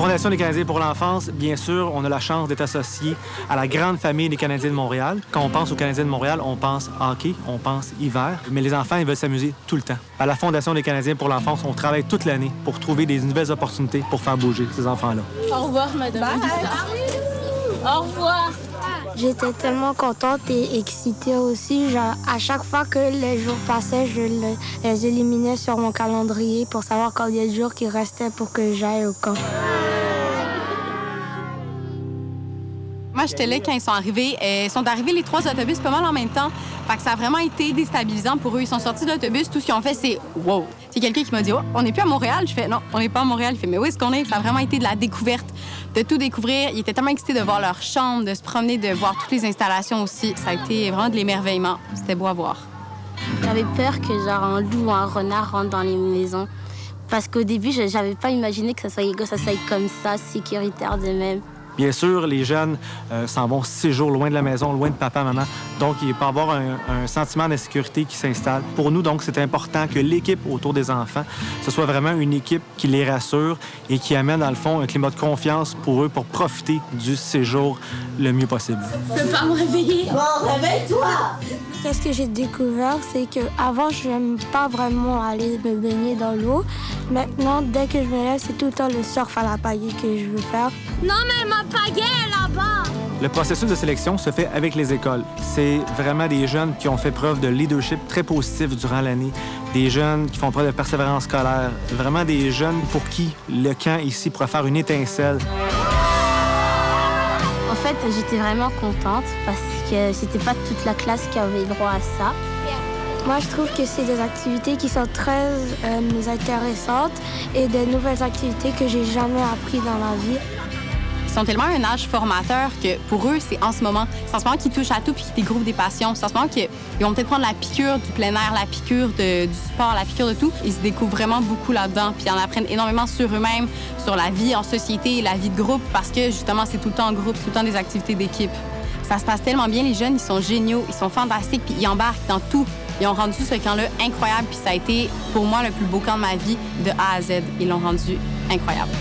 Fondation des Canadiens pour l'enfance, bien sûr, on a la chance d'être associé à la grande famille des Canadiens de Montréal. Quand on pense aux Canadiens de Montréal, on pense hockey, on pense hiver, mais les enfants, ils veulent s'amuser tout le temps. À la Fondation des Canadiens pour l'enfance, on travaille toute l'année pour trouver des nouvelles opportunités pour faire bouger ces enfants-là. Au revoir, madame. Au revoir. J'étais tellement contente et excitée aussi. À chaque fois que les jours passaient, je les éliminais sur mon calendrier pour savoir combien de jours qui restaient pour que j'aille au camp. Moi, j'étais là quand ils sont arrivés. Ils sont arrivés les 3 autobus pas mal en même temps. Fait que ça a vraiment été déstabilisant pour eux. Ils sont sortis de l'autobus. Tout ce qu'ils ont fait, c'est « wow ». C'est quelqu'un qui m'a dit « oh, on n'est plus à Montréal ». Je fais « non, on n'est pas à Montréal ». Il fait « mais où est-ce qu'on est ?» Ça a vraiment été de la découverte, de tout découvrir. Ils étaient tellement excités de voir leur chambre, de se promener, de voir toutes les installations aussi. Ça a été vraiment de l'émerveillement. C'était beau à voir. J'avais peur que genre un loup ou un renard rentre dans les maisons. Parce qu'au début, je n'avais pas imaginé que ça soit comme ça, sécuritaire de même. Bien sûr, les jeunes s'en vont 6 jours loin de la maison, loin de papa, maman. Donc, il peut y avoir un sentiment d'insécurité qui s'installe. Pour nous, donc, c'est important que l'équipe autour des enfants, ce soit vraiment une équipe qui les rassure et qui amène, dans le fond, un climat de confiance pour eux pour profiter du séjour le mieux possible. Je peux pas me réveiller. Bon, réveille-toi! Qu'est-ce que j'ai découvert, c'est qu'avant, je n'aime pas vraiment aller me baigner dans l'eau. Maintenant, dès que je me lève, c'est tout le temps le surf à la pagaie que je veux faire. Non, mais ma pagaie est là-bas. Le processus de sélection se fait avec les écoles. C'est vraiment des jeunes qui ont fait preuve de leadership très positif durant l'année, des jeunes qui font preuve de persévérance scolaire, vraiment des jeunes pour qui le camp ici pourrait faire une étincelle. En fait, j'étais vraiment contente parce que c'était pas toute la classe qui avait droit à ça. Moi, je trouve que c'est des activités qui sont très intéressantes et des nouvelles activités que j'ai jamais apprises dans ma vie. Ils sont tellement à un âge formateur que pour eux, c'est en ce moment. C'est en ce moment qu'ils touchent à tout puis qu'ils découvrent des passions. C'est en ce moment qu'ils vont peut-être prendre la piqûre du plein air, la piqûre du sport, la piqûre de tout. Ils se découvrent vraiment beaucoup là-dedans puis ils en apprennent énormément sur eux-mêmes, sur la vie en société, la vie de groupe parce que justement, c'est tout le temps en groupe, tout le temps des activités d'équipe. Ça se passe tellement bien. Les jeunes, ils sont géniaux, ils sont fantastiques puis ils embarquent dans tout. Ils ont rendu ce camp-là incroyable puis ça a été pour moi le plus beau camp de ma vie de A à Z. Ils l'ont rendu incroyable.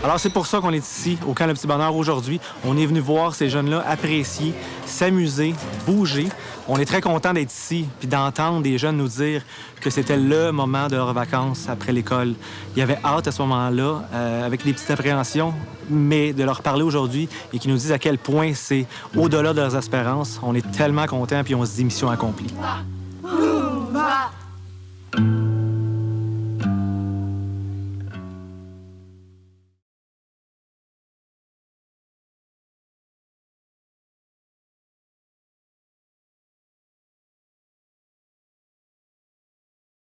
Alors, c'est pour ça qu'on est ici, au Camp Le Petit Bonheur, aujourd'hui. On est venu voir ces jeunes-là apprécier, s'amuser, bouger. On est très contents d'être ici puis d'entendre des jeunes nous dire que c'était le moment de leurs vacances après l'école. Il y avait hâte à ce moment-là, avec des petites appréhensions, mais de leur parler aujourd'hui et qu'ils nous disent à quel point c'est au-delà de leurs espérances. On est tellement contents puis on se dit mission accomplie.